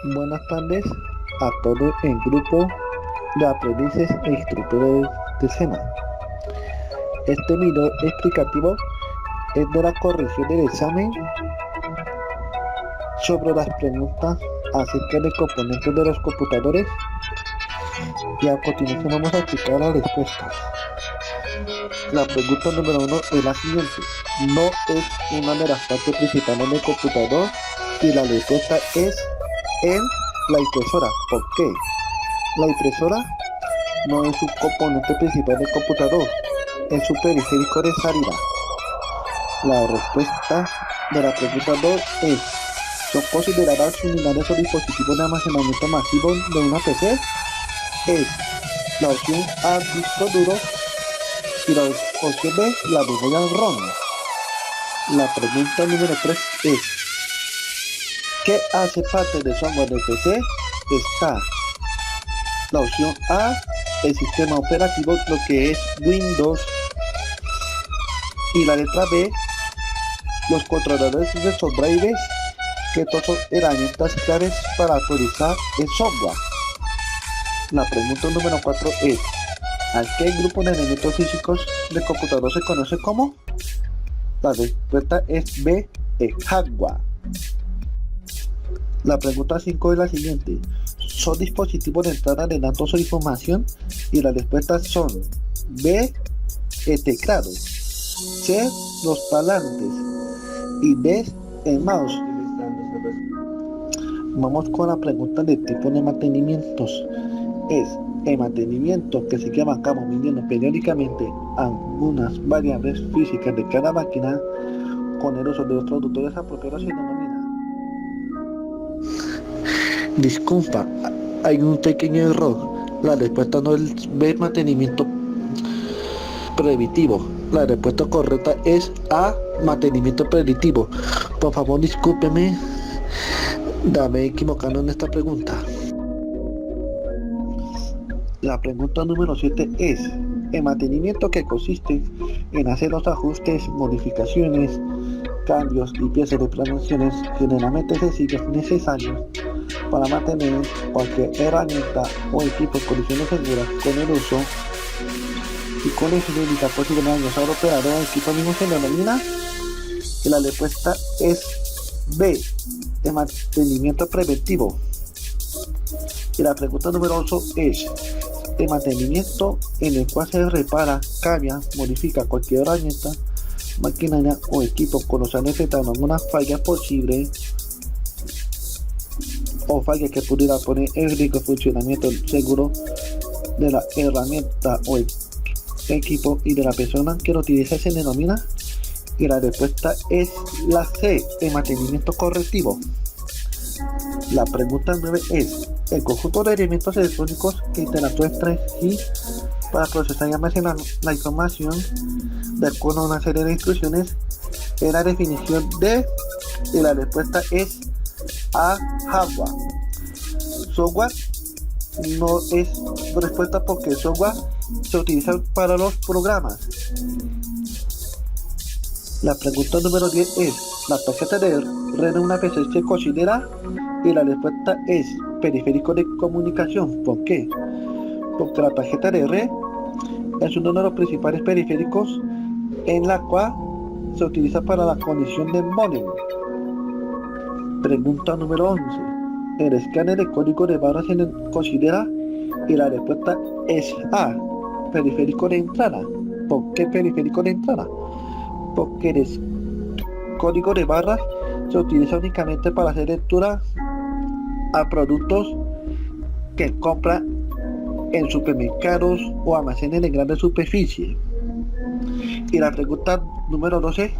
Buenas tardes a todo el grupo de aprendices e instructores de SENA. Este video explicativo es de la corrección del examen sobre las preguntas acerca de componentes de los computadores y a continuación vamos a explicar las respuestas. La pregunta número 1 es la siguiente: no es una de las partes principales del computador, y la respuesta es en la impresora. ¿Por qué? La impresora no es un componente principal del computador, es un periférico de salida. La respuesta de la pregunta 2 es: ¿son consideradas unidades o dispositivos de almacenamiento masivo de una PC? Es la opción A, disco duro, y la opción B, la memoria ROM. La pregunta número 3 es: ¿qué hace parte del software de PC? Está la opción A, el sistema operativo, lo que es Windows, y la letra B, los controladores de software, que todos son herramientas claves para actualizar el software. La pregunta número 4 es: ¿a qué grupo de elementos físicos de computador se conoce como? La respuesta es B, el hardware. La pregunta 5 es la siguiente: ¿son dispositivos de entrada de datos o información? Y las respuestas son B, el teclado, C, los parlantes, y D, el mouse. Vamos con la pregunta de tipo de mantenimientos. Es el mantenimiento que se lleva a cabo midiendo periódicamente algunas variables físicas de cada máquina con el uso de los traductores apropiados. Se denomina. Disculpa, hay un pequeño error. La respuesta no es B, mantenimiento predictivo. La respuesta correcta es A, mantenimiento predictivo. Por favor, discúlpeme de haber equivocado en esta pregunta. La pregunta número 7 es: el mantenimiento, que consiste en hacer los ajustes, modificaciones, cambios y piezas de planeaciones generalmente sencillos necesarios para mantener cualquier herramienta o equipo en condiciones seguras con el uso, y con eso de evitar posibles daños al operador o equipo mismo, se denomina. Y la respuesta es B, el mantenimiento preventivo. Y la pregunta número 8 es: el mantenimiento en el cual se repara, cambia, modifica cualquier herramienta, maquinaria o equipo cuando se han detectado alguna falla posible o falla que pudiera poner en riesgo el funcionamiento seguro de la herramienta o equipo y de la persona que lo utiliza, se denomina. Y la respuesta es la C, el mantenimiento correctivo. La pregunta 9 es: el conjunto de elementos electrónicos que interactúan entre sí para procesar y almacenar la información de acuerdo a una serie de instrucciones, es la definición de. Y la respuesta es A, hardware. Software no es respuesta, porque el software se utiliza para los programas. La pregunta número 10 es: ¿la tarjeta de red de una PC se considera? Y la respuesta es periférico de comunicación. ¿Por qué? Porque la tarjeta de red es uno de los principales periféricos en la cual se utiliza para la conexión del módem. Pregunta número 11: ¿el escáner de código de barras se considera? Y la respuesta es A, periférico de entrada. ¿Por qué periférico de entrada? Porque el código de barras se utiliza únicamente para hacer lectura a productos que compra en supermercados o almacenes de grandes superficie. Y la pregunta número 12: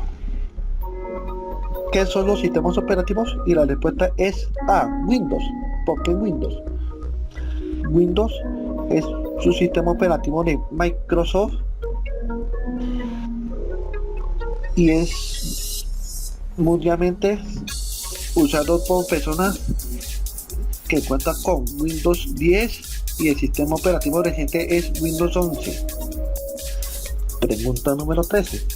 ¿qué son los sistemas operativos? Y la respuesta es A, Windows. ¿Por qué Windows? Windows es su sistema operativo de Microsoft y es mundialmente usado por personas que cuentan con Windows 10, y el sistema operativo reciente es Windows 11. Pregunta número 13: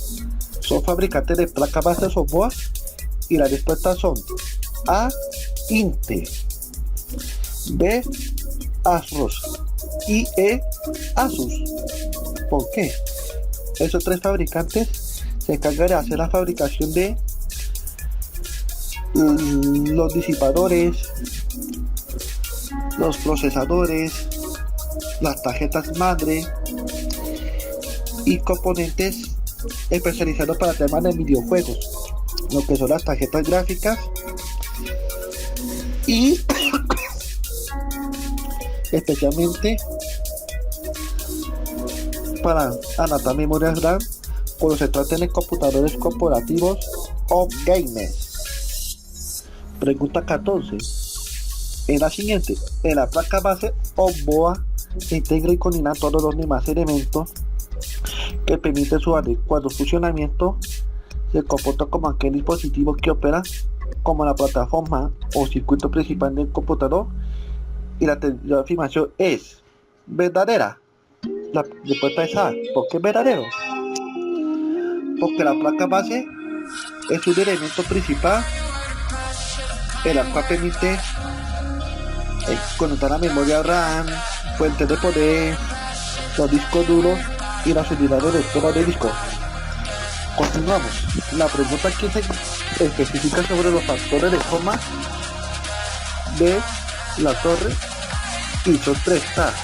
¿son fabricantes de placas base de software? Y las respuestas son A, Intel, B. ASRoS y E. ASUS. ¿Por qué? Esos tres fabricantes se encargan de hacer la fabricación de los disipadores, los procesadores, las tarjetas madre y componentes especializados para temas de videojuegos, lo que son las tarjetas gráficas y especialmente para adaptar memorias RAM cuando se traten de computadores corporativos o gamers. Pregunta 14. En la siguiente, en la placa base o BOA se integra y coordina todos los demás elementos que permiten su adecuado funcionamiento. Se comporta como aquel dispositivo que opera como la plataforma o circuito principal del computador, y la afirmación es verdadera. La respuesta es A. ¿Por qué es verdadero? Porque la placa base es un elemento principal el cual permite conectar la memoria RAM, fuentes de poder, los discos duros y las unidades lectoras de disco. Continuamos. La pregunta aquí se especifica sobre los factores de forma de la torre y son tres. Está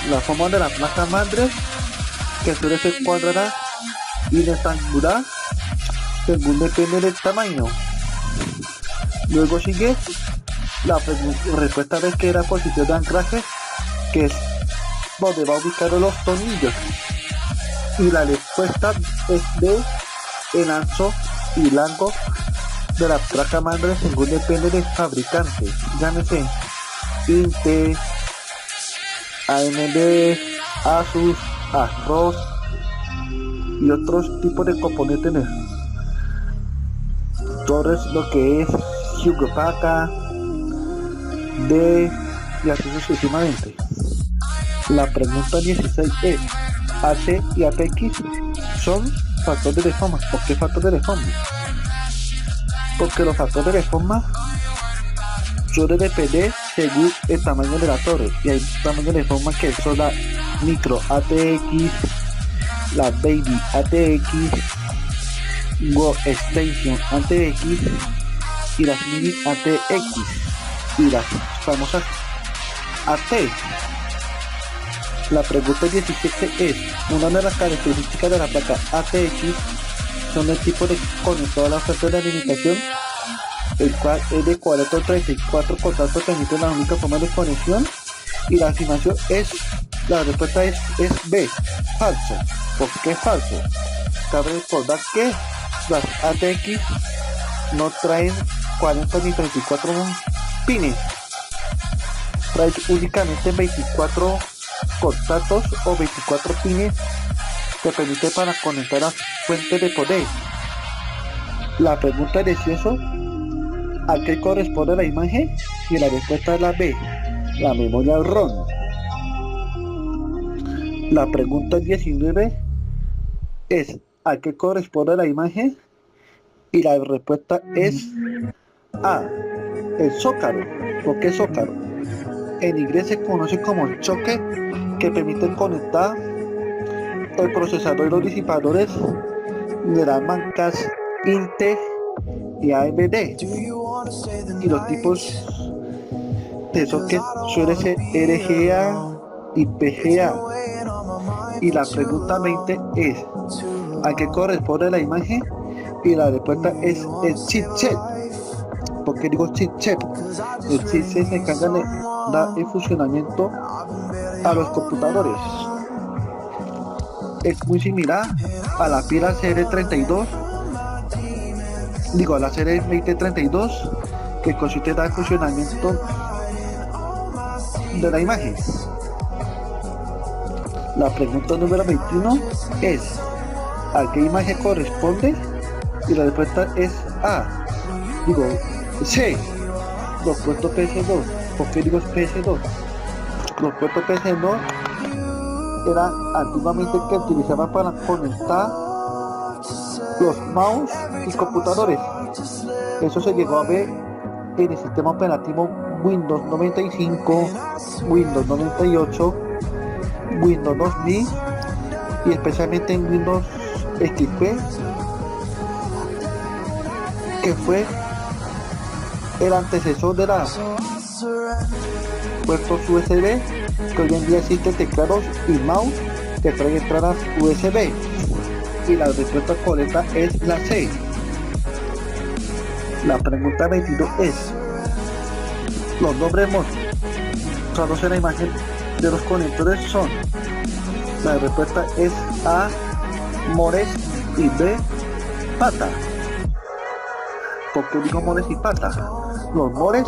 la forma de la placa madre, que suele ser cuadrada y rectangular según depende del tamaño. Luego sigue la respuesta de que la posición de anclaje, que es donde va a ubicar los tornillos, y la respuesta es de el ancho y largo de la placa madre según depende del fabricante, llámese Intel, AMD, ASUS, ASRoS y otros tipos de componentes de torres, lo que es Hewlett Packard, D y así sucesivamente. La pregunta 16 es: AT y ATX son factores de forma. ¿Por qué factores de forma? Porque los factores de forma suelen depender según el tamaño de la torre, y hay tamaños de forma que son la micro ATX, la baby ATX, Workstation ATX y las mini ATX y las famosas AT. La pregunta 17 es: una de las características de la placa ATX son el tipo de conector a la oferta de alimentación, el cual es de 434 contactos que permiten la única forma de conexión, y la afirmación es, la respuesta es B, falso. ¿Por qué es falso? Cabe recordar que las ATX no traen 40 ni 34 pines, traen únicamente 24 contactos o 24 pines que permiten para conectar las fuentes de poder. La pregunta es eso: ¿a qué corresponde la imagen? Y la respuesta es la B, la memoria ROM. La pregunta 19 es: ¿a qué corresponde la imagen? Y la respuesta es A, el zócalo. ¿Por qué zócalo? En inglés se conoce como choque, que permite conectar el procesador y los disipadores de las marcas Intel y AMD, y los tipos de socket suele ser RGA y PGA. Y la pregunta 20 es: ¿a qué corresponde la imagen? Y la respuesta es el chipset. ¿Por qué digo chipset? El chipset se encarga de dar el funcionamiento a los computadores. Es muy similar a la pila CR32, a la serie 2032, que consiste en dar el funcionamiento de la imagen. La pregunta número 21 es: ¿a qué imagen corresponde? Y la respuesta es C, los puertos PS2. ¿Por qué digo PS2? Los puertos PS2 eran antiguamente que utilizaban para conectar los mouse y computadores. Eso se llegó a ver en el sistema operativo Windows 95, Windows 98, Windows 2000 y especialmente en Windows XP, que fue el antecesor de la puertos USB, que hoy en día existen teclados y mouse que traen entradas USB, y la respuesta correcta es la C. La pregunta 22 es: los nombres mostrados en la imagen de los conectores son. La respuesta es A, mores, y B, pata. ¿Por qué digo mores y pata? Los mores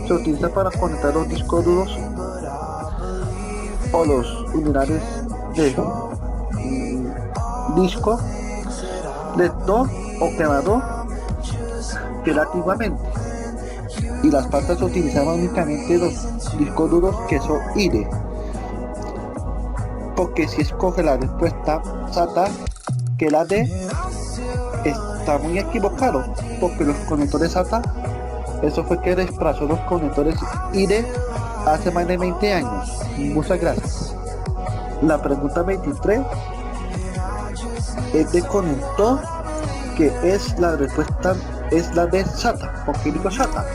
se utilizan para conectar los discos duros o los unidades de disco, lector o quemador relativamente, y las patas se utilizaban únicamente los discos duros que son IDE. Porque si escoge la respuesta SATA, que la D, está muy equivocado, porque los conectores SATA, eso fue que desplazó los conectores IDE hace más de 20 años. Muchas gracias. La pregunta 23 es de conector, que es la respuesta es la de SATA. ¿Por qué digo SATA?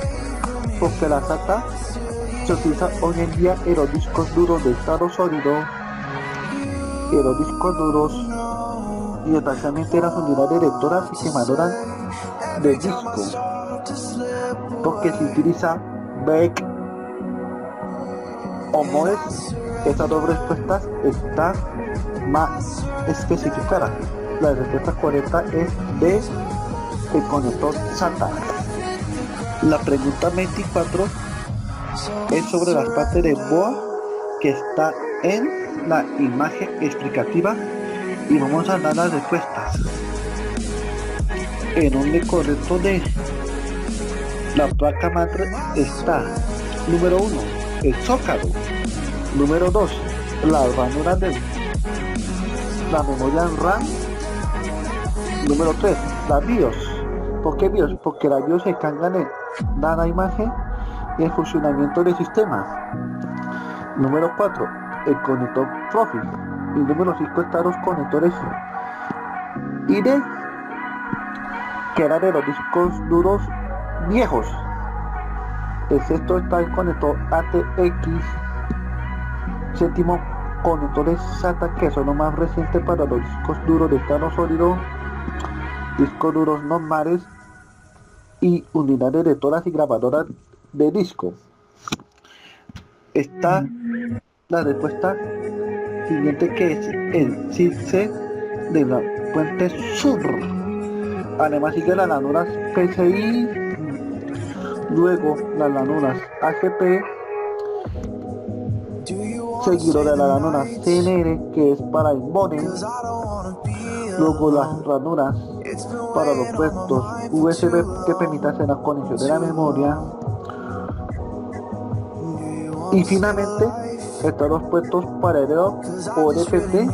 Porque la SATA se utiliza hoy en día en los discos duros de estado sólido, en los discos duros y especialmente en las unidades lectoras y quemadoras de disco, porque se utiliza BEC o MOES. Estas dos respuestas están más especificadas. La respuesta correcta es D, el conector SATA. La pregunta 24 es sobre las partes de BOA que está en la imagen explicativa, y vamos a dar las respuestas. En orden correcto de la placa madre está: número 1, el zócalo; número 2, la ranura de la memoria RAM; número 3, la BIOS. ¿Por qué BIOS? Porque la BIOS se encarga de dar la imagen y el funcionamiento del sistema. Número 4, el conector profil. Y número 5 están los conectores IDE, que eran de los discos duros viejos. El sexto está el conector ATX. Séptimo, conectores SATA, que son los más recientes para los discos duros de estado sólido, discos duros normales y unidades lectoras y grabadoras de disco. Está la respuesta siguiente, que es el CIRSE de la fuente SUR. Además sigue las ranuras PCI, luego las ranuras HP, seguido de la ranura CNR, que es para el modem, luego las ranuras para los puertos USB que permitan hacer la conexión de la memoria, y finalmente están los puertos paralelos o LPT,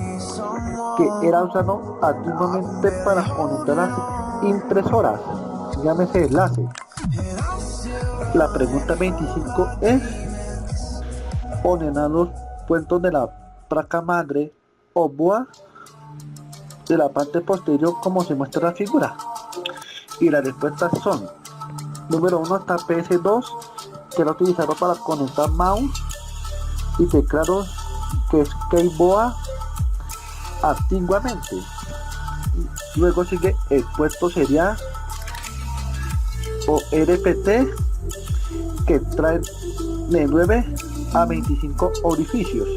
que era usado antiguamente para conectar las impresoras, llámese enlace. La pregunta 25 es: ordenar los puertos de la placa madre o BOA de la parte posterior como se muestra en la figura, y las respuestas son: número 1 está PS2, que era utilizado para conectar mouse y teclados, que es KBOA antiguamente. Luego sigue el puerto serial o RPT, que trae de 9 a 25 orificios,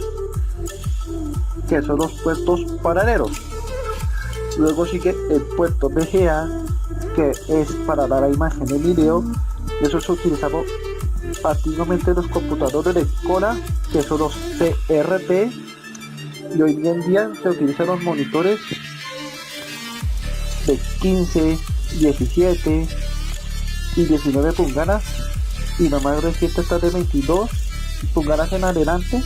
que son los puertos paralelos. Luego sigue el puerto VGA, que es para dar la imagen de video. Eso se utilizaba antiguamente en los computadores de escuela, que son los CRT, y hoy en día se utilizan los monitores de 15, 17 y 19 pulgadas, y lo más reciente está de 22 pulgadas en adelante,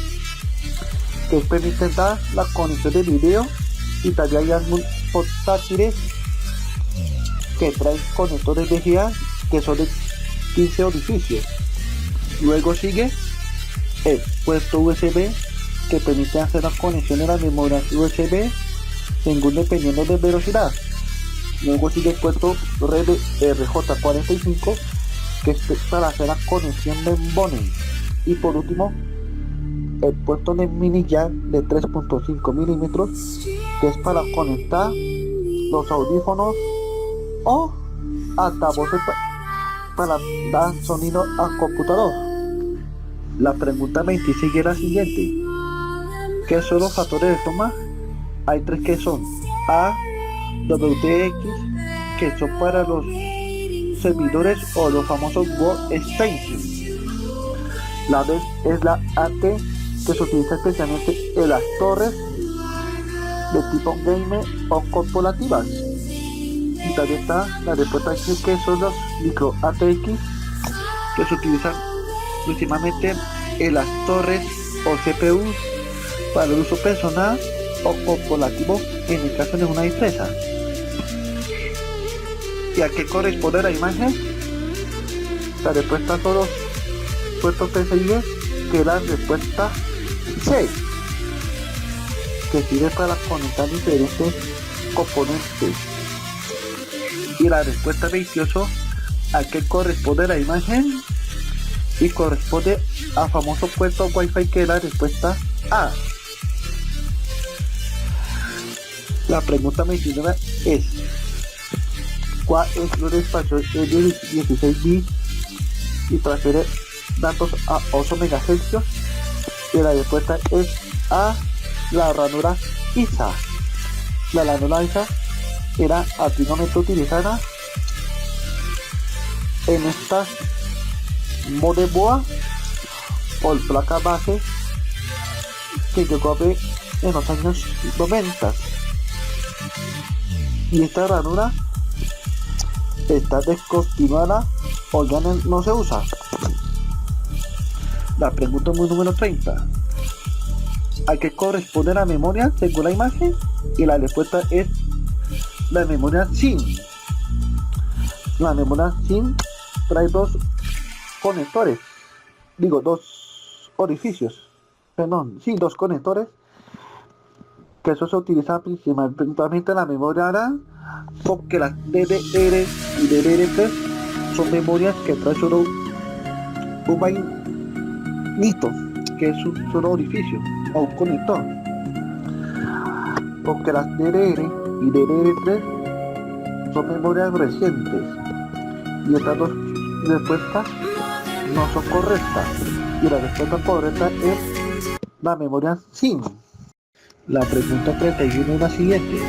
que permiten dar la conexión de video. Y también hay algunos portátiles que traen conectores VGA, que son de 15 orificios. Luego sigue el puerto USB que permite hacer la conexión de las memorias USB según dependiendo de velocidad. Luego sigue el puerto red RJ45 que es para hacer la conexión de embones. Y por último el puerto de mini jack de 3.5 milímetros que es para conectar los audífonos o altavoces para dar sonido al computador. La pregunta 26 es la siguiente: ¿qué son los factores de toma? Hay tres que son A, WTX, que son para los servidores o los famosos workstations. La B es la AT, que se utiliza especialmente en las torres de tipo gamer o corporativas. Y también está la respuesta que son los micro ATX, que se utilizan principalmente en las torres o CPU para el uso personal o corporativo en el caso de una empresa. ¿Y a qué corresponde la imagen? La respuesta son los puertos PCIe, que es la respuesta C, que sirve para conectar diferentes componentes. Y la respuesta 28, ¿a qué corresponde la imagen? Y corresponde al famoso puerto Wi-Fi, que es la respuesta A. La pregunta 29 es: ¿cuál es el espacio de 16 bits y transfiere datos a 8 MHz? Y la respuesta es A, la ranura ISA. La ranura ISA era antiguamente utilizada en estas motherboard o placa base que llegó a ver en los años 90. Y esta ranura está descontinuada o ya no se usa. La pregunta número 30: ¿a qué corresponde la memoria según la imagen? Y la respuesta es la memoria SIM. La memoria SIM trae dos conectores, dos orificios, dos conectores, que eso se utiliza principalmente en la memoria RAM, porque las DDR y DDR3 son memorias que traen solo un vainito, que es un solo orificio o un conector, porque las DDR y DDR3 son memorias recientes y estas dos respuestas no son correctas, y la respuesta correcta es la memoria SIM. La pregunta 31 es la siguiente: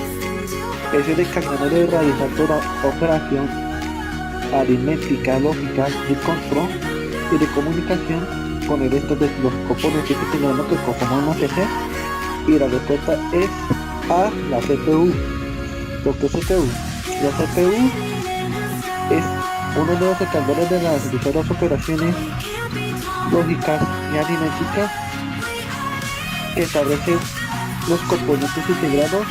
es el encargado de realizar toda operación aritmética, lógica, de control y de comunicación con el resto de los componentes que tenemos que conforman una PC. Y la respuesta es A, la CPU. ¿Por qué CPU? La CPU es uno de los encargados de realizar las operaciones lógicas y aritméticas que establecen los componentes integrados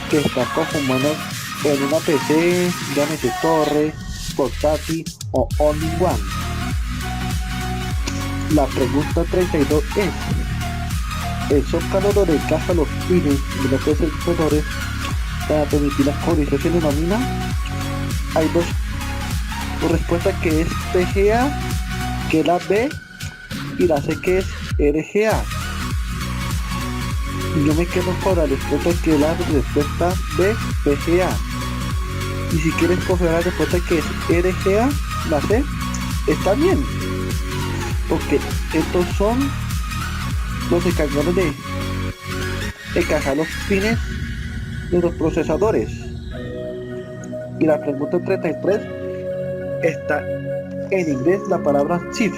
que están conformados en una PC, llámese torre, portátil o all-in-one. La pregunta 32 es: el zócalo donde encaja los pines de los procesadores para permitir la conexión se denomina. Hay dos respuestas, que es PGA, que es la B, y la C, que es RGA. Yo me quedo con la respuesta, que es la respuesta B, PGA. Y si quieres coger la respuesta, que es RGA, la C, está bien, porque estos son los encargados de encajar los pines de los procesadores. Y la pregunta 33 está en inglés la palabra chip,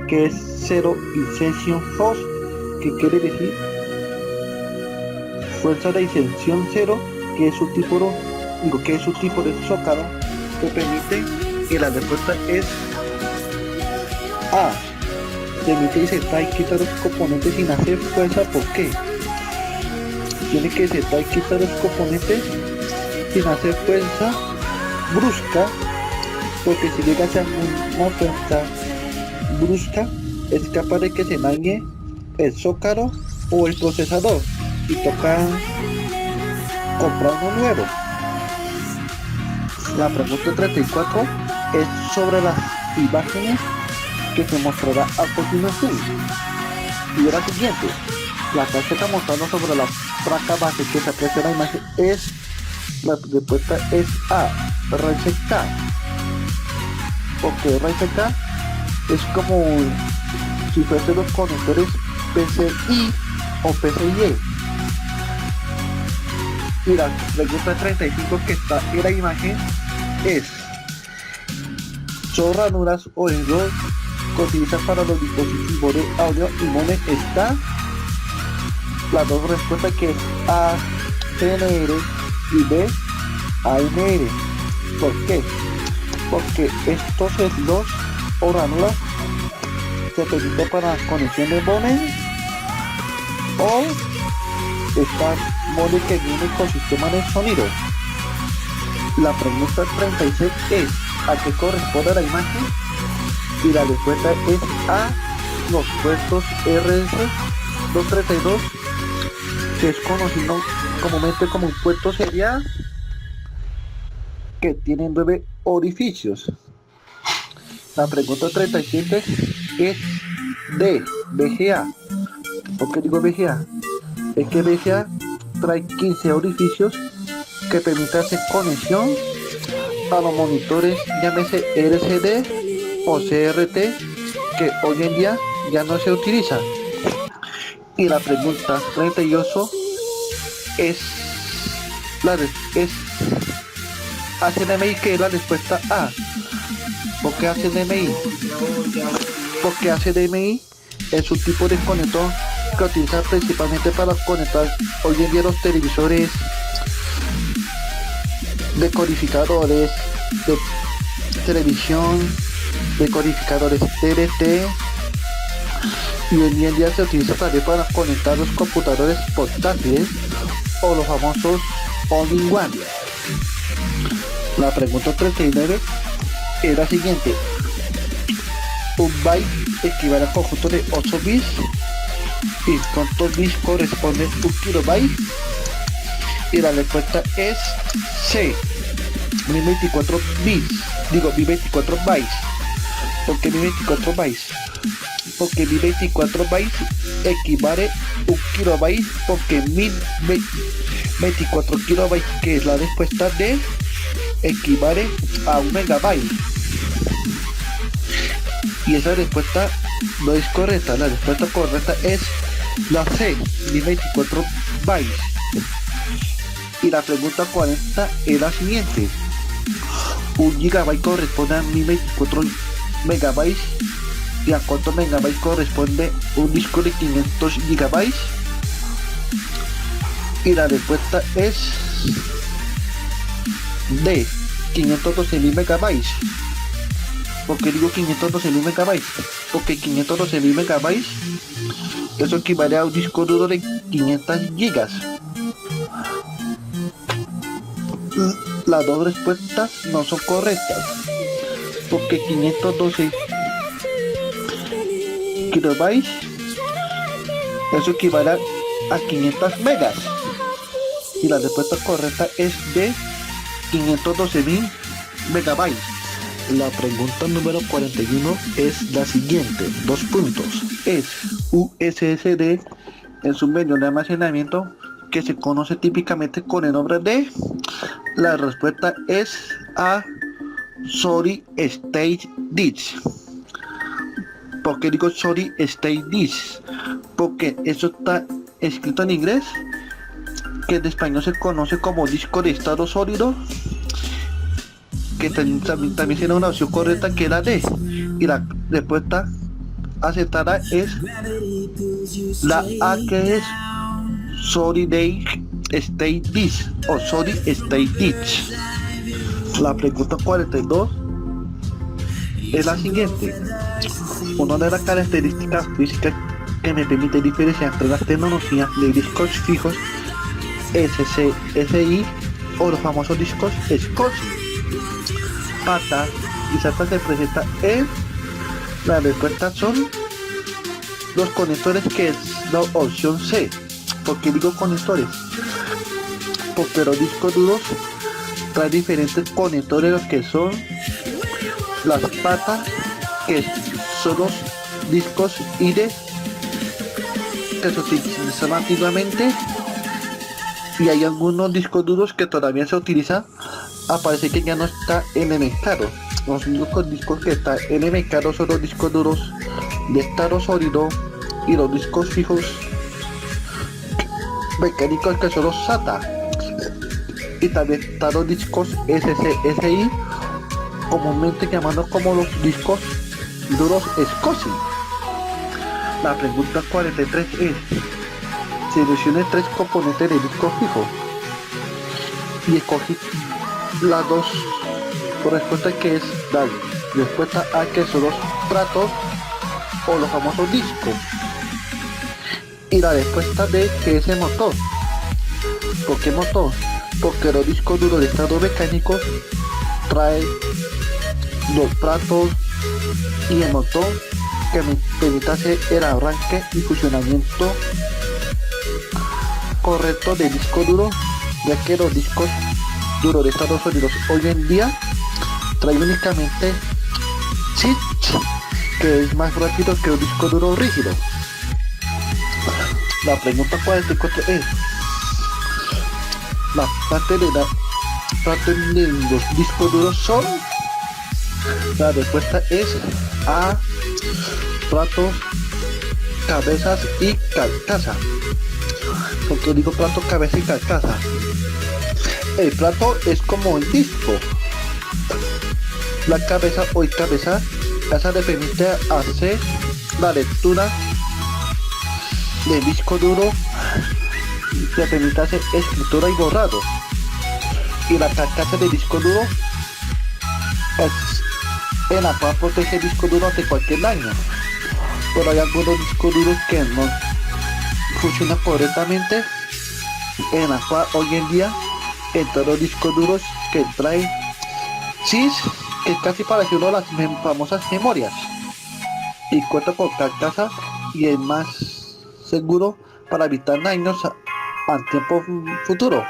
que es Zero Insertion Force, que quiere decir fuerza de inserción cero, que es un tipo de zócalo que permite, y la respuesta es A, permite insertar y quitar los componentes sin hacer fuerza. ¿Por qué? Tiene que insertar y quitar los componentes sin hacer fuerza brusca, porque si llega a ser una fuerza brusca es capaz de que se dañe el zócalo o el procesador y toca comprar uno nuevo. La pregunta 34 es sobre las imágenes que se mostrará a continuación. Y la siguiente, la tarjeta mostrando sobre la placa base que se aprecia la imagen es, la respuesta es A, Ryzen K. Porque Ryzen K es como si fuesen los conectores PCI o PCIe. Y la pregunta 35 que está en la imagen es: ¿son ranuras o error que utilizan para los dispositivos de audio y mono? Está las dos respuestas, que es A, CNR y B, ANR. ¿Por qué? Porque estos slots o ranuras se permiten para conexión de modem o estas modem que vienen con sistema de sonido. La pregunta 36 es: ¿a qué corresponde la imagen? Y la respuesta es A, los puertos RS232, que es conocido comúnmente como un puerto serial que tiene 9 orificios. La pregunta 37 es D, VGA. ¿Por qué digo VGA? Es que VGA trae 15 orificios que permiten hacer conexión a los monitores, llámese LCD o CRT, que hoy en día ya no se utiliza. Y la pregunta 38 es HDMI, que es la respuesta A. ¿Por qué HDMI? Porque HDMI es un tipo de conector que utiliza principalmente para conectar hoy en día los televisores, decodificadores de televisión, decodificadores TDT, y hoy en día se utiliza también para conectar los computadores portátiles o los famosos all-in-one. La pregunta 39 es la siguiente: un byte equivale al conjunto de 8 bits, y cuántos bits corresponde un kilobyte. Y la respuesta es C, 1024 bits, digo 1024 bytes. ¿Por qué 1024 bytes? Porque 1024 bytes equivale a un kilobyte, porque 1024 kilobytes, que es la respuesta D, equivale a un megabyte. Y esa respuesta no es correcta. La respuesta correcta es la C, 1024 bytes. Y la pregunta 40 es la siguiente: un gigabyte corresponde a 1024 megabytes, y a cuántos megabytes corresponde un disco de 500 gigabytes. Y la respuesta es D, 512.000 megabytes. ¿Por qué digo 512.000 megabytes? Porque 512.000 megabytes, eso equivale a un disco duro de 500 gigas. Las dos respuestas no son correctas, porque 512 kilobytes, eso equivale a 500 megas. Y la respuesta correcta es de 512.000 megabytes. La pregunta número 41 es la siguiente, dos puntos. Es un SSD, es un medio de almacenamiento que se conoce típicamente con el nombre de. La respuesta es A, Solid State Disk. ¿Por qué digo Solid State Disk? Porque eso está escrito en inglés, que en español se conoce como disco de estado sólido, que también tiene una opción correcta, que es la D. Y la respuesta aceptada es la A, que es Solid State Disk o Solid State Disk. La pregunta 42 es la siguiente: una de las características físicas que me permite diferenciar entre las tecnologías de discos fijos SCSI o los famosos discos SCSI. Pata y SATA se presenta en La respuesta son los conectores, que es la opción C. ¿Por qué digo conectores? Porque los discos duros traen diferentes conectores, los que son las patas, que son los discos IDE que se utilizaban antiguamente, y hay algunos discos duros que todavía se utilizan. Aparece que ya no está en el mercado. Los únicos discos que están en el mercado son los discos duros de estado sólido y los discos fijos mecánicos, que son los SATA, y también están los discos SCSI, comúnmente llamados como los discos duros SCSI. La pregunta 43 es: seleccione 3 componentes de disco fijo y escogí las dos respuestas, que es la respuesta A, que son los platos o los famosos discos, y la respuesta B, que es el motor. ¿Por qué motor? Porque los discos duros de estado mecánicos traen los platos y el motor, que me permite hacer el arranque y funcionamiento correcto del disco duro, ya que los discos duros de estado sólidos hoy en día traen únicamente chip, que es más rápido que un disco duro rígido. La pregunta 44 es: la parte de los discos duros son. La respuesta es A: platos, cabezas y carcasa. Porque digo plato, cabeza y carcasa. El plato es como el disco. La cabeza o cabeza, esa le permite hacer la lectura del disco duro, le permite hacer escritura y borrado. Y la carcasa del disco duro es en la cual protege el disco duro ante cualquier daño. Pero hay algunos discos duros que no funcionan correctamente, en la cual hoy en día en todos los discos duros que traen CIS, que es casi parecido a las famosas memorias, y cuenta con carcasa, y es más seguro para evitar daños al tiempo futuro.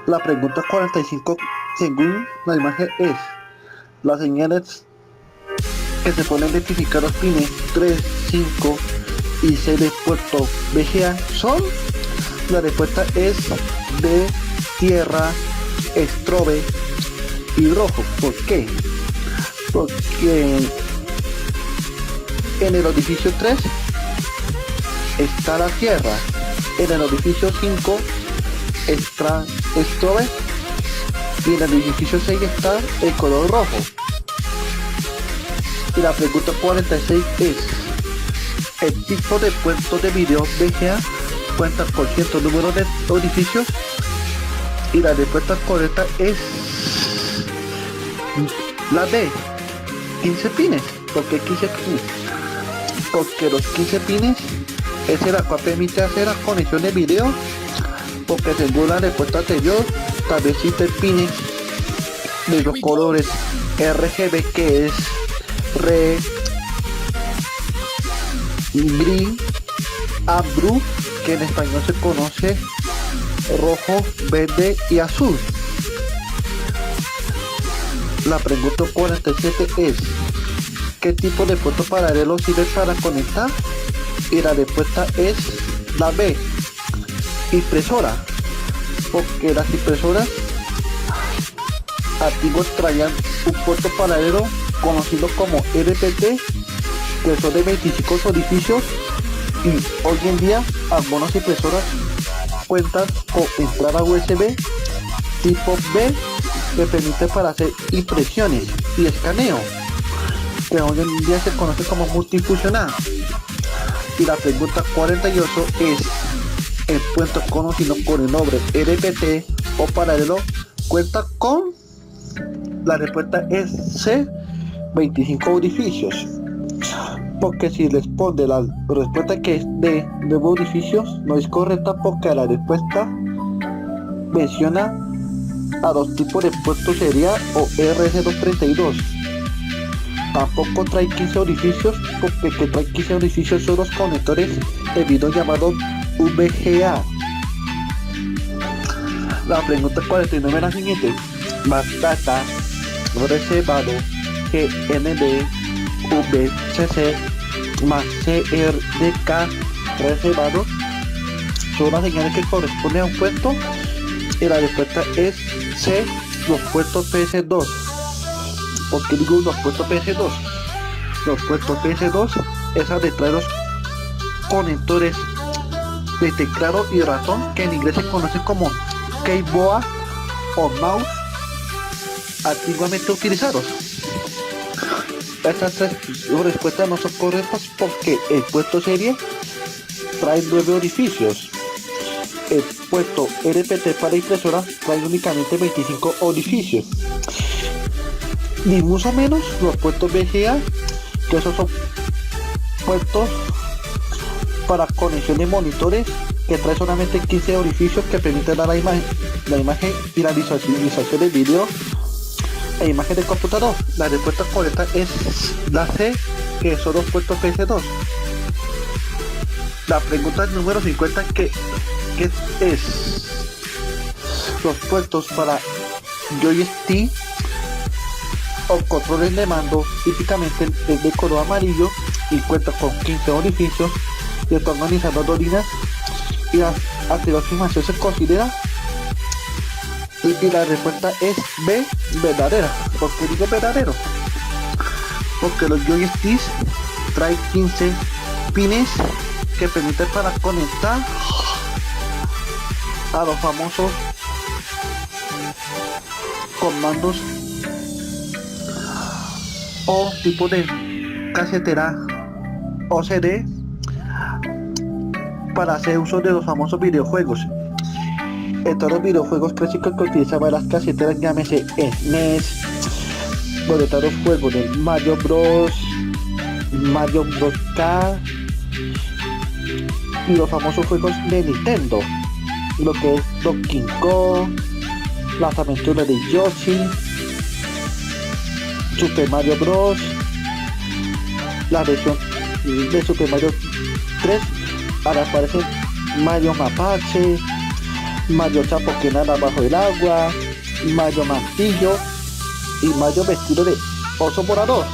La pregunta 45, según la imagen, es: las señales que se pueden identificar los pines 3, 5 y 6 de puerto VGA son. La respuesta es B: tierra, estrobe y rojo. ¿Por qué? Porque en el edificio 3 está la tierra, en el edificio 5 está estrobe, y en el edificio 6 está el color rojo. Y la pregunta 46 es: el tipo de puerto de video VGA cuenta con cierto número de edificios, y la respuesta correcta es la B: 15 pines. ¿Por qué 15 pines? Porque los 15 pines es la cual permite hacer la conexión de video, porque según la respuesta anterior también existen pines de los colores RGB, que es red, gris, azul, que en español se conoce rojo, verde y azul. La pregunta 47 es: ¿qué tipo de puerto paralelo sirve para conectar? Y la respuesta es la B: impresora. Porque las impresoras antiguas traían un puerto paralelo conocido como LPT, que son de 25 orificios, y hoy en día algunas impresoras cuentan con entrada USB tipo B, que permite para hacer impresiones y escaneo, que hoy en día se conoce como multifuncional. Y la pregunta 48 es: el puerto conocido con el nombre LPT o paralelo cuenta con. La respuesta es C: 25 orificios. Porque si responde la respuesta que es de 9 orificios, no es correcta, porque la respuesta menciona a dos tipos de puertos sería o RS232. Tampoco trae 15 orificios, porque el que trae 15 orificios son los conectores de video llamados VGA. La pregunta 49 es la siguiente: más data reservado GND VCC más CRDK reservado son las señales que corresponden a un puerto, y la respuesta es C, los puertos PS2. ¿Por qué digo los puertos PS2? Los puertos PS2 esas detrás de los conectores de teclado y ratón, que en inglés se conoce como keyboard o mouse, antiguamente utilizados. Estas tres respuestas no son correctas porque el puerto serie trae 9 orificios. El puerto RPT para impresora trae únicamente 25 orificios. Ni mucho menos los puertos VGA, que esos son puertos para conexión de monitores, que trae solamente 15 orificios que permiten dar la imagen y la visualización del video e imagen del computador. La respuesta correcta es la C, que son los puertos PS2. La pregunta número 50, que es los puertos para joystick o controles de mando, típicamente es de color amarillo y cuenta con 15 orificios y está organizado dos líneas, y la afirmación se considera, y la respuesta es B, verdadera. ¿Por qué digo verdadero? Porque los joysticks traen 15 pines que permiten para conectar a los famosos comandos o tipo de casetera o CD para hacer uso de los famosos videojuegos. En todos los videojuegos clásicos que utilizaban las caseteras, llámese NES, donde están los juegos de Mario Bros, Mario Bros K y los famosos juegos de Nintendo, lo que es Donkey Kong, las aventuras de Yoshi, Super Mario Bros, la versión de Super Mario 3, ahora aparece Mario Mapache, Mario Chapo que nada bajo el agua, Mario Martillo y Mario vestido de oso volador.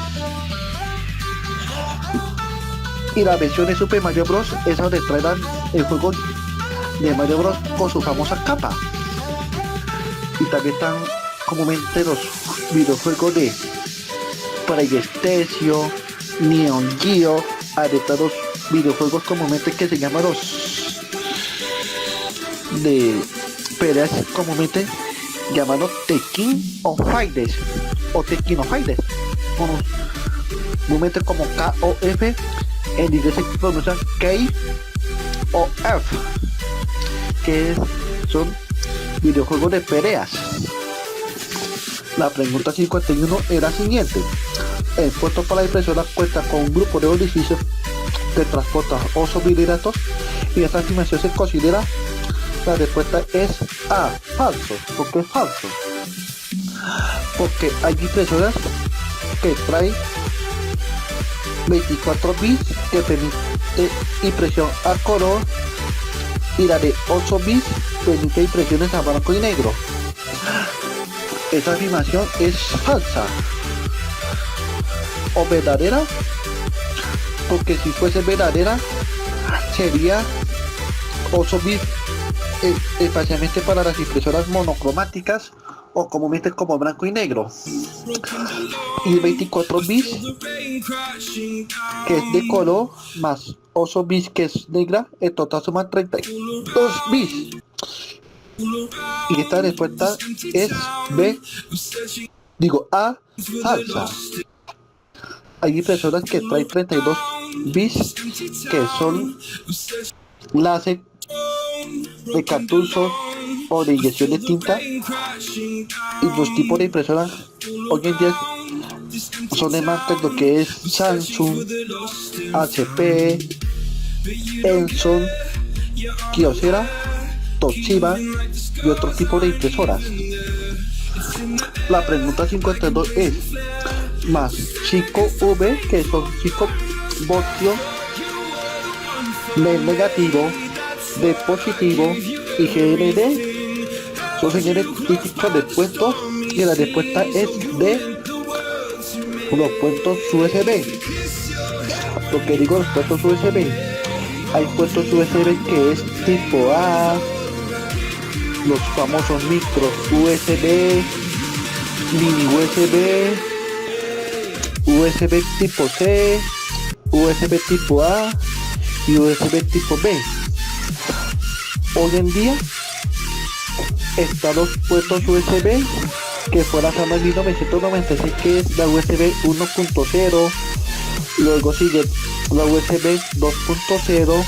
Y la versión de Super Mario Bros es donde traerán el juego de Mario Bros con su famosa capa. Y también están comúnmente los videojuegos de PlayStation, Neo Geo, además los videojuegos comúnmente que se llaman los de peleas comúnmente llamados Tekken o Fighters o Tekken o Fighters, comúnmente como KOF, en inglés se pronuncian K o F, que son videojuegos de peleas. La pregunta 51 es la siguiente: el puerto para la impresora cuenta con un grupo de orificios que transporta osos biligratos, y esta afirmación se considera. La respuesta es A, falso. ¿Por qué es falso? Porque hay impresoras que traen 24 bits que permite impresión a color, y la de 8 bits permite impresiones a blanco y negro. Esa afirmación es falsa o verdadera, porque si fuese verdadera sería 8 bits especialmente para las impresoras monocromáticas o comúnmente como blanco y negro, y 24 bits que es de color más 8 bits que es negra, en total suman 32 bits. Y esta respuesta es B, digo A, falsa. Hay impresoras que traen 32 bits que son láser de cartucho o de inyección de tinta, y los tipos de impresoras hoy en día son de marcas lo que es Samsung, HP, Epson, Kyocera, Toshiba y otro tipo de impresoras. La pregunta 52 es: más chico V, que son 5 voltios, de negativo, de positivo y GND son señales típicas de puertos, y la respuesta es de los puertos USB. Lo que digo, los puertos USB, hay puertos USB que es tipo A, los famosos micros USB, mini USB, USB tipo C, USB tipo A y USB tipo B. Hoy en día están los puertos USB que fue lanzado en 1996, que es la USB 1.0, luego sigue la USB 2.0,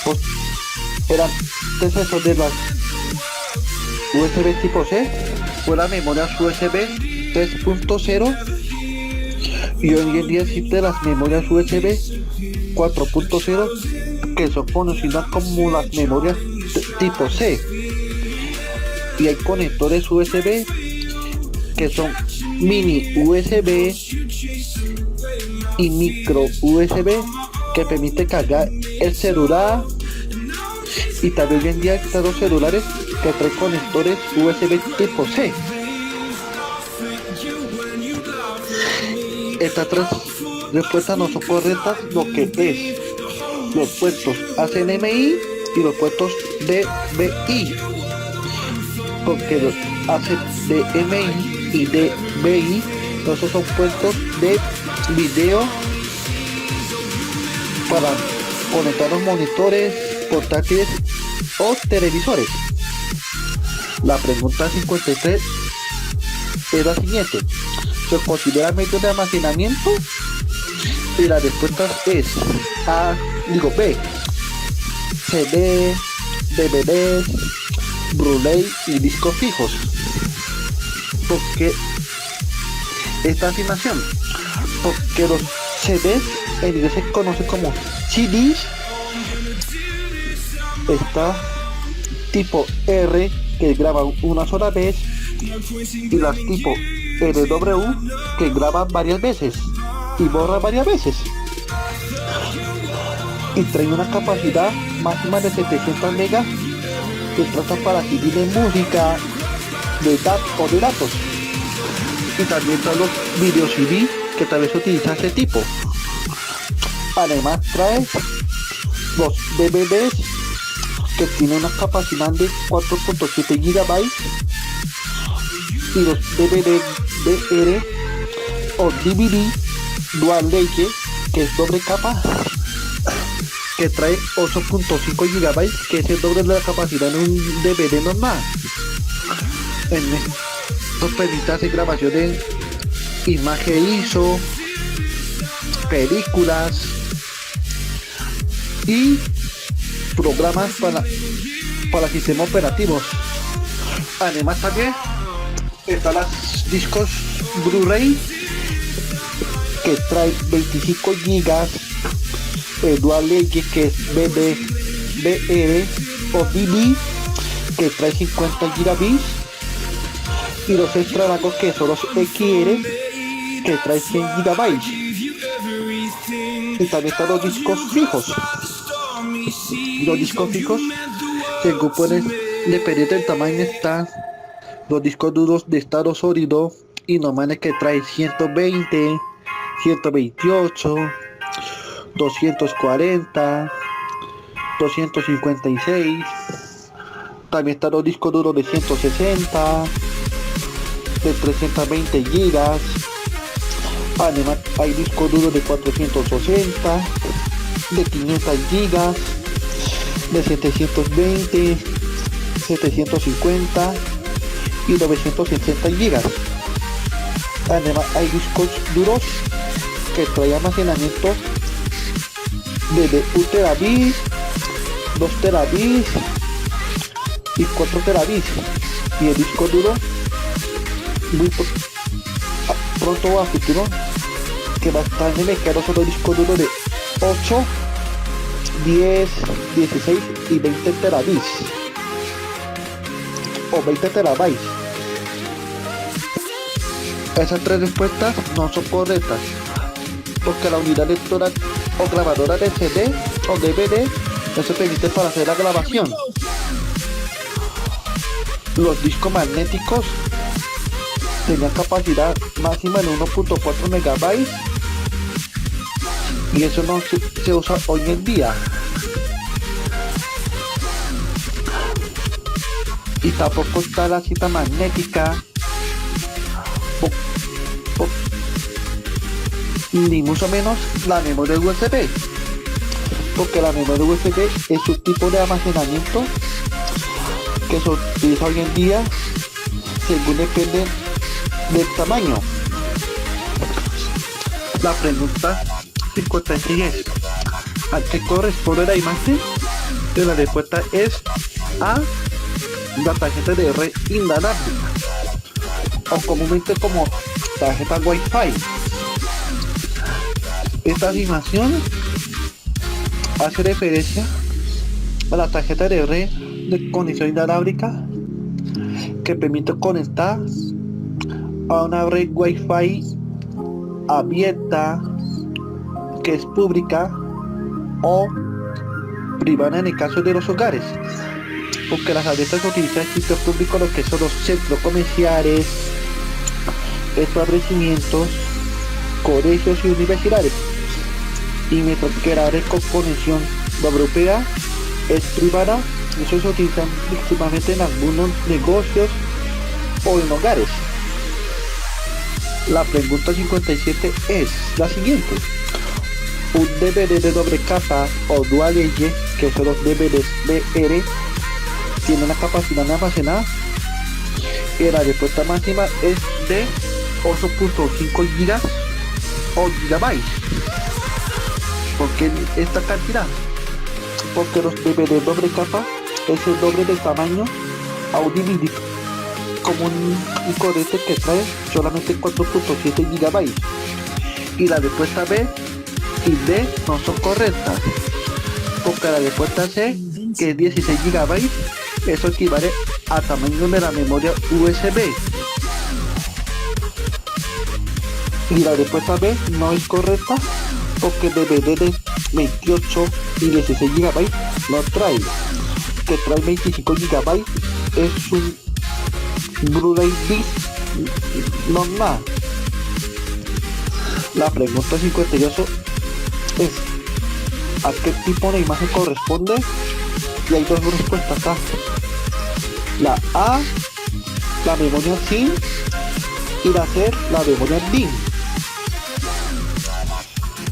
pues eran antecesor de las USB tipo C, fue la memoria USB 3.0, y hoy en día existen las memorias USB 4.0, que son conocidas como las memorias tipo C, y hay conectores USB que son mini USB y micro USB, que permite cargar el celular, y también hoy en día están los celulares que traen conectores USB tipo C. Estas tres respuestas no son correctas, lo que es los puertos HDMI y los puertos DVI, porque los HDMI y DVI no son puertos de video para conectar los monitores, portátiles o televisores. La pregunta 53 es la siguiente: ¿se considera medio de almacenamiento? Y la respuesta es B, CD, DVDs, Blu-ray y discos fijos. ¿Por qué esta afirmación? Porque los CDs en inglés se conoce como CDs. Está tipo R, que graba una sola vez, y las tipo RW, que graba varias veces y borra varias veces, y trae una capacidad máxima de 700 megas, que trata para adquirir de música, de datos. Y también trae los video CD, que tal vez utiliza ese tipo. Además trae los DVDs, que tienen una capacidad de 4.7 GB, y los DVD DR o DVD Dual Layer, que es doble capa, que trae 8.5 GB, que es el doble de la capacidad de un DVD normal. En esto permite hacer grabación de imagen ISO, películas y programas para sistemas operativos. Además también están los discos Blu-ray, que trae 25 GB, el Dual Layer, que es BR o BB, que trae 50 GB, y los extra largos, que son los XR, que trae 100 GB. Y también están los discos fijos. Los discos fijos, según pueden depender del tamaño, están los discos duros de estado sólido y normales, que trae 120, 128, 240, 256. También están los discos duros de 160, de 320 GB. Además hay discos duros de 480, de 500 GB, de 720, 750 y 960 GB. Además hay discos duros que traen almacenamiento desde 1 terabit, 2 terabits y 4 terabits. Y el disco duro muy pronto a futuro que va a estar en el mercado son los discos duros de 8, 10, 16 y 20 terabits o 20 terabytes. Esas tres respuestas no son correctas, porque la unidad lectora o grabadora de CD o DVD no se permite para hacer la grabación. Los discos magnéticos tenían capacidad máxima de 1.4 megabytes y eso no se usa hoy en día. Y tampoco está la cinta magnética ni mucho menos la memoria USB, porque la memoria USB es un tipo de almacenamiento que se utiliza hoy en día según depende del tamaño. La pregunta 56 es: ¿a qué corresponde la imagen? Y la respuesta es A, la tarjeta de red inalámbrica, o comúnmente como tarjeta Wi-Fi. Esta animación hace referencia a la tarjeta de red de conexión inalámbrica que permite conectar a una red Wi-Fi abierta, que es pública o privada en el caso de los hogares, porque las abiertas se utilizan en sitios públicos, lo que son los centros comerciales, establecimientos, colegios y universidades, y mientras que la red con conexión europea es privada, eso se utiliza principalmente en algunos negocios o en hogares. La pregunta 57 es la siguiente: un DVD de doble capa o dual edge, que son los DVDs BR, tiene una capacidad de almacenar, y la respuesta máxima es de 8.5 gigas o gigabytes. ¿Por qué esta cantidad? Porque los DVD doble capa es el doble de tamaño a un DVD común y corriente que trae solamente 4.7 gigabytes. Y la respuesta B y D no son correctas, porque la respuesta C, que es 16 gigabytes, eso equivale a tamaño de la memoria USB. Y la respuesta B no es correcta, porque DVD de 28 y 16 GB no trae, que trae 25 GB es un Blu-ray disc normal. La pregunta 58 es: ¿a qué tipo de imagen corresponde? Y hay dos respuestas acá. La A, la memoria SIM, y la C, la memoria DIMM.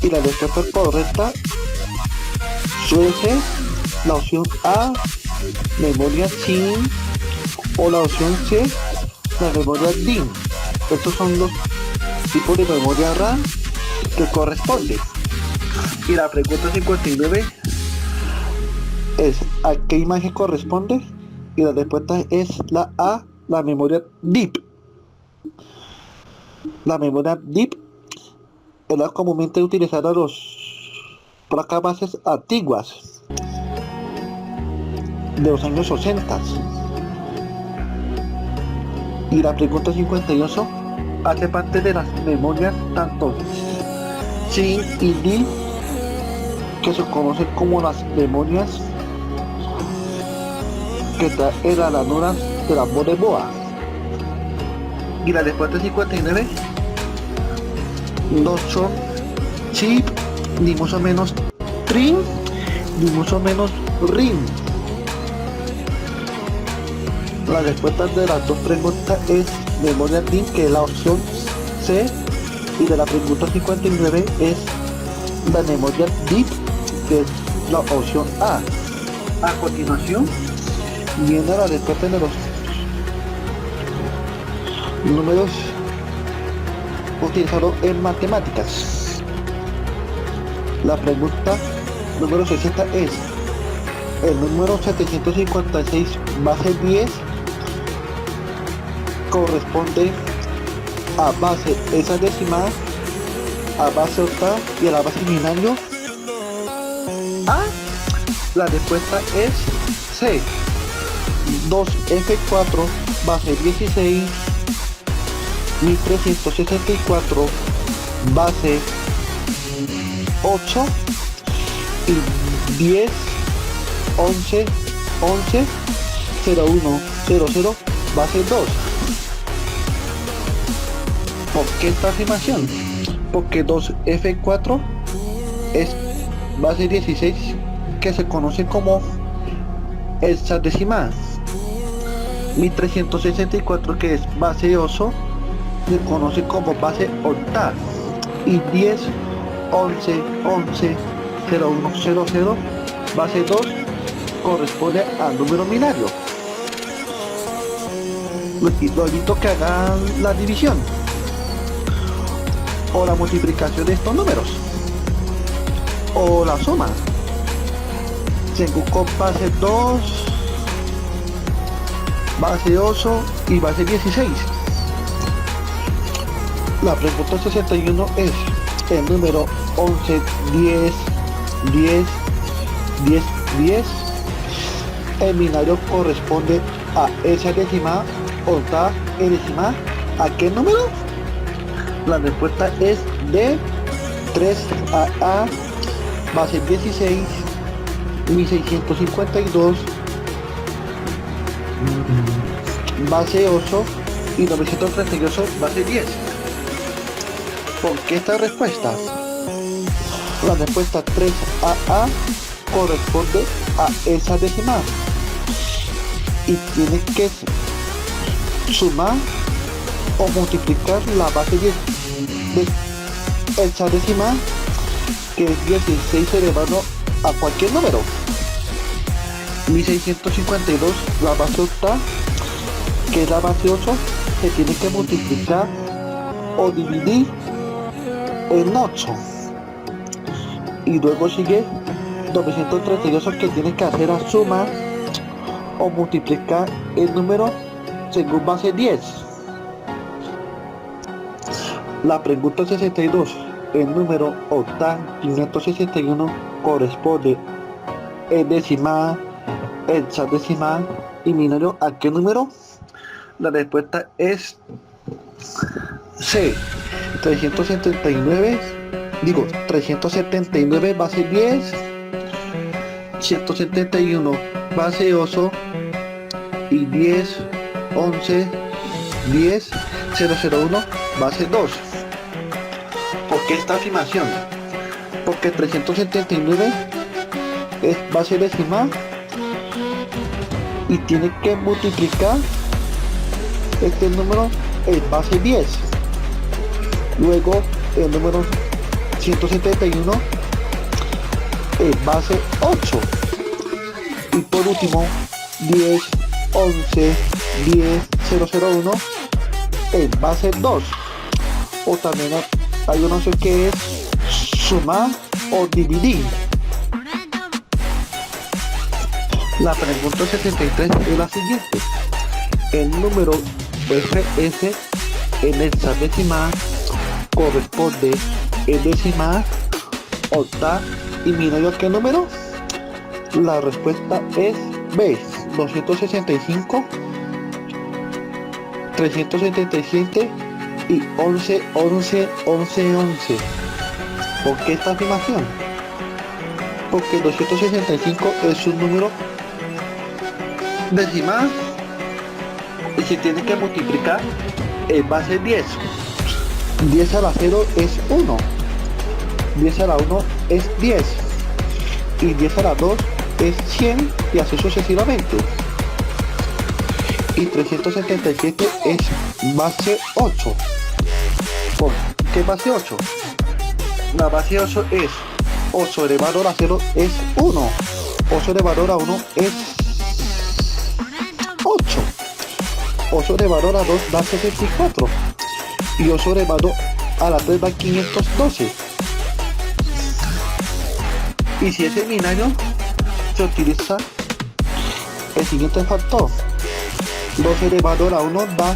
Y la respuesta correcta suele ser la opción A, memoria SIM, o la opción C, la memoria DIMM. Estos son los tipos de memoria RAM que corresponden. Y la pregunta 59 es: ¿a qué imagen corresponde? Y la respuesta es la A, la memoria DIP. La memoria DIP era comúnmente utilizada en los placas bases antiguas de los años 80. Y la pregunta 58 hace parte de las memorias tanto SIM y DIM, que se conocen como las memorias que traen las ranuras de la voz de boa. Y la respuesta 59 no son chip, ni mucho menos trim, ni mucho menos rim. La respuesta de las dos preguntas es memoria DIMM, que es la opción C, y de la pregunta 59 es la memoria DIP, que es la opción A. A continuación viene la respuesta de los números utilizados en matemáticas. La pregunta número 60 es: el número 756 base 10 corresponde a base hexadecimal, a base octava y a la base binario. A. La respuesta es C, 2F4 base 16 1364 base 8 y 10 11 11 01 00 base 2. ¿Por qué esta afirmación? Porque 2F4 es base 16, que se conoce como hexadecimal. 1364, que es base 8, se conoce como base octal. Y 10 11 11 01 00 base 2 corresponde al número binario. Lo invito a que hagan la división o la multiplicación de estos números o la suma. Tengo con base 2, base 8 y base 16. La pregunta 61 es el número 11 10 10 10 10. El binario corresponde a hexadecimal, octaedecimal. ¿A qué número? La respuesta es de 3AA base 16 1652 base 8 y 938 base 10. ¿Por qué esta respuesta? La respuesta 3AA corresponde a hexadecimal y tiene que sumar o multiplicar la base 10 de hexadecimal, que es 16 elevado a cualquier número. 1652, la base octava, que es la base 8, se tiene que multiplicar o dividir en 8. Y luego sigue 938, que tiene que hacer la suma o multiplicar el número según base 10. La pregunta 62, el número octal 561 corresponde en decimal, hexadecimal y binario. ¿A qué número? La respuesta es C, 379 base 10, 171 base 8 y 10 11 10 001 base 2. ¿Por qué esta afirmación? Porque 379 es base decimal y tiene que multiplicar este número en base 10. Luego el número 171 en base 8. Y por último 10 11 10 001 en base 2. O también hay una opción que es sumar o dividir. La pregunta 73 es la siguiente: el número FS en hexadecimal corresponde en decimal, octal y binario. ¿A qué número? La respuesta es B, 265, 377 y 11 11 11 11. ¿Por qué esta afirmación? Porque 265 es un número decimal y se tiene que multiplicar en base 10. 10 a la 0 es 1, 10 a la 1 es 10 y 10 a la 2 es 100 y así sucesivamente. Y 377 es base 8. ¿Por qué base 8? La base 8 es 8 elevado a 0 es 1, 8 elevado a 1 es 8, 8 elevado a 2 da 64 y 8 elevado a la 3 da 512. Y si es el binario, se utiliza el siguiente factor: 2 elevado a la 1 da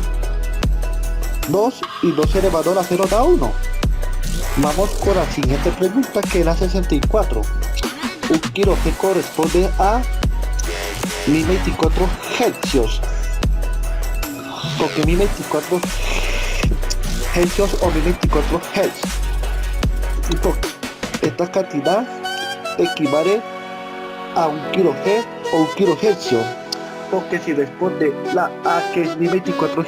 2 y 2 elevado a la 0 da 1. Vamos con la siguiente pregunta, que es la 64. Un kilo que corresponde a 1024 hercios. Porque 1024 hercios o 1024 Hz. Esta cantidad equivale a 1 kHz o 1 kHz, porque si responde la A, que es 1024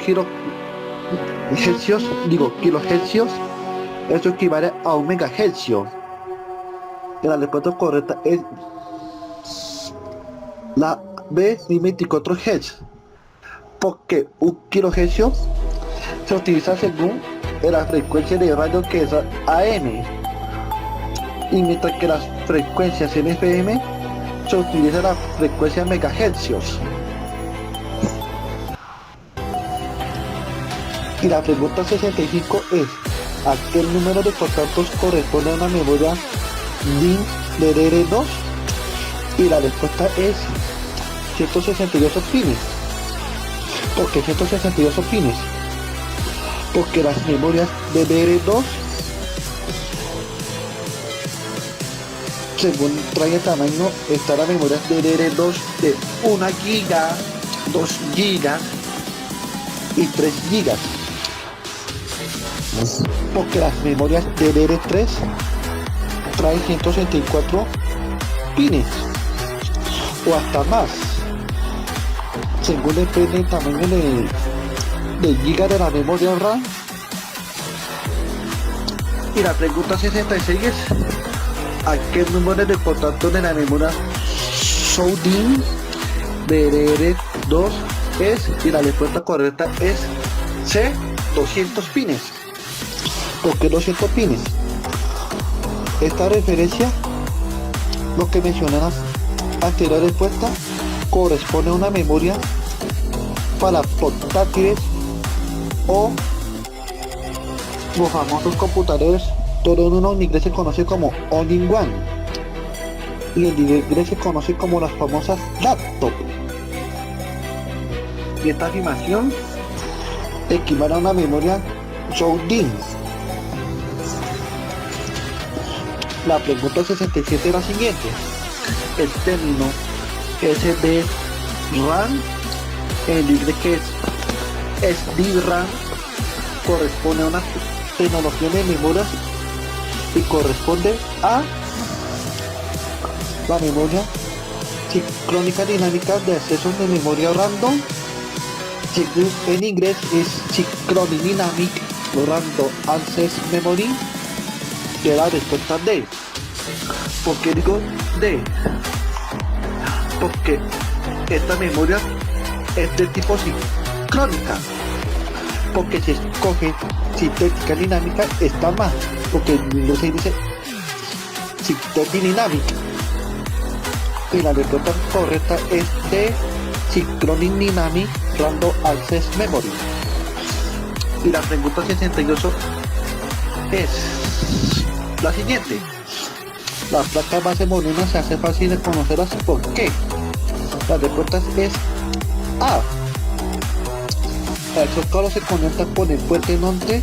kilohercios, eso equivale a 1 MHz. Y la respuesta correcta es la B, 1024 Hz, porque 1 kHz se utiliza según la frecuencia de radio, que es AM, y mientras que las frecuencias en FM se utiliza la frecuencia megahercios. Y la pregunta 65 es: ¿a qué número de contactos corresponde a una memoria DIN DDR2? Y la respuesta es 168 pines. ¿Por qué 168 pines? Porque las memorias DDR2, según trae el tamaño, está la memoria DDR2 de 1 giga, 2 gigas y 3 gigas. Porque las memorias DDR3 traen 164 pines o hasta más, según depende el tamaño de giga de la memoria RAM. Y la pregunta 66 es: ¿a qué número de contacto de la memoria DIN DDR2 es? Y la respuesta correcta es C, 200 pines. ¿Por qué 200 pines? Esta referencia, lo que mencioné en la anterior respuesta, corresponde a una memoria para portátiles o los famosos computadores. Todo en uno en inglés se conoce como all-in-one y en inglés se conoce como las famosas laptops. Y esta afirmación equivale a una memoria DIN. La pregunta 67 es la siguiente: el término SDRAM, en inglés que es SDRAM, corresponde a una tecnología de memorias y corresponde a la memoria sincrónica dinámica de acceso de memoria random, según en inglés es Synchronic Dynamic Random Access Memory. De la respuesta D. ¿Por qué digo D? Porque esta memoria es de tipo sincrónica, porque si escoge sintética dinámica está mal, porque no se dice sintética dinámica. Y la respuesta correcta es D, Synchronic Dynamic Random Access Memory. Y la pregunta 68 es la siguiente: las placas base modernas se hace fácil de conocerlas. ¿Por qué? La respuesta es A. El zócalo se conecta con el puente norte,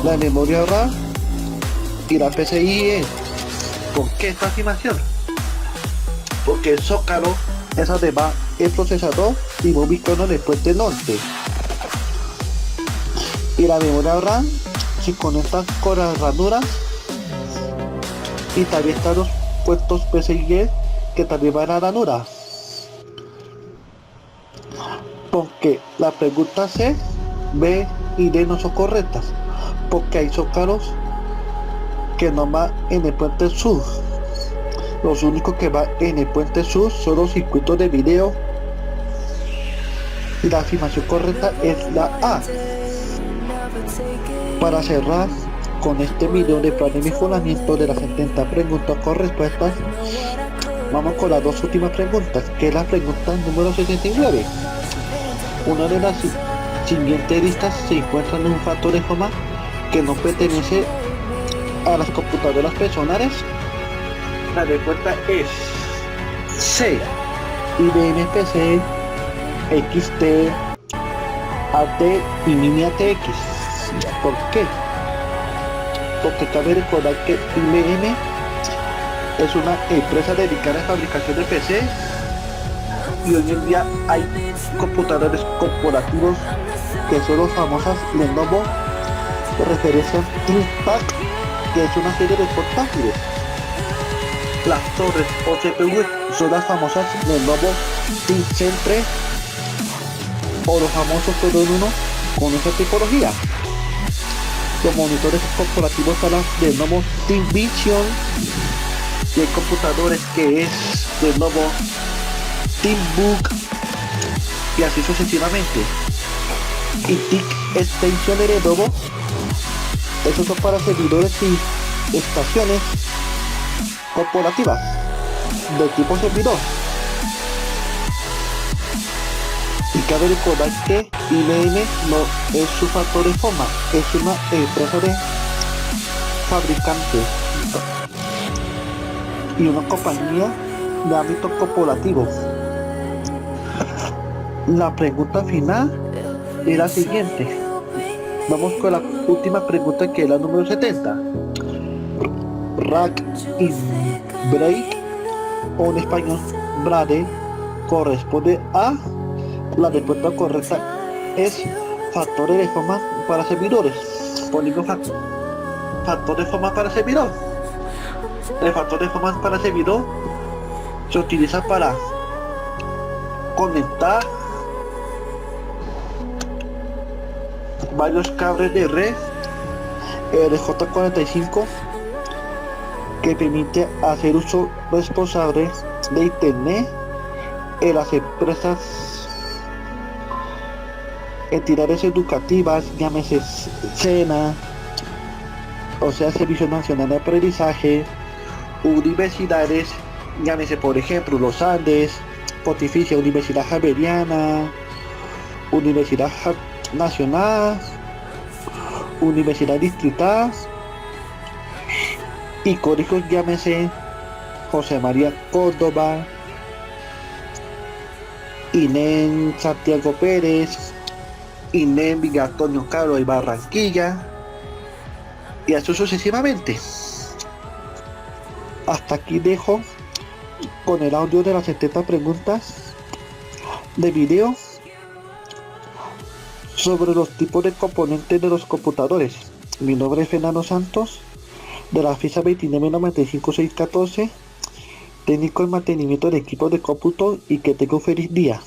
la memoria RAM y la PCIe. ¿Por qué esta afirmación? Porque el zócalo es donde va el procesador y va ubicado en el puente norte, y la memoria RAM se conectan con las ranuras, y también están los puertos PCIe que también van a ranuras. Porque la pregunta C, B y D no son correctas, porque hay zócalos que no van en el puente sur. Los únicos que van en el puente sur son los circuitos de video, y la afirmación correcta es la A. Para cerrar con este video de plan de mejoramiento de las 70 preguntas con respuestas, vamos con las dos últimas preguntas, que es la pregunta número 69. Una de las siguientes listas se encuentra en un factor de forma que no pertenece a las computadoras personales. La respuesta es C, IBM PC, XT, AT y Mini ATX. ¿Por qué? Porque cabe recordar que IBM es una empresa dedicada a la fabricación de PC, y hoy en día hay computadores corporativos que son los famosos Lenovo referencian ThinkPad, que es una serie de portátiles. Las torres o CPU son las famosas Lenovo ThinkCentre o los famosos todo en uno con esa tipología. Los monitores corporativos son las Lenovo ThinkVision, y hay computadores que es Lenovo ThinkBook, y así sucesivamente. Y ThinkStation de Lenovo, esos son para servidores y estaciones corporativas de tipo servidor. Y cabe recordar que IBM no es su factor de forma, es una empresa de fabricante y una compañía de ámbito corporativo. La pregunta final es la siguiente. Vamos con la última pregunta, que es la número 70. Rack y break, o en español brade, corresponde a... La respuesta correcta es factores de forma para servidores. Ponemos factor de forma para servidor. El factor de forma para servidor se utiliza para conectar varios cables de red RJ45, que permite hacer uso responsable de internet en las empresas, entidades educativas, llámese SENA, o sea, Servicio Nacional de Aprendizaje, universidades, llámese por ejemplo los Andes, Pontificia Universidad Javeriana, Universidad Nacional, Universidad Distrital, y colegios, llámese José María Córdoba, INEM Santiago Pérez, INEM Villa Antonio Caro y Barranquilla, y así sucesivamente. Hasta aquí dejo con el audio de las 70 preguntas de video sobre los tipos de componentes de los computadores. Mi nombre es Fernando Santos, de la FISA 2995614, técnico en mantenimiento de equipos de cómputo, y que tenga un feliz día.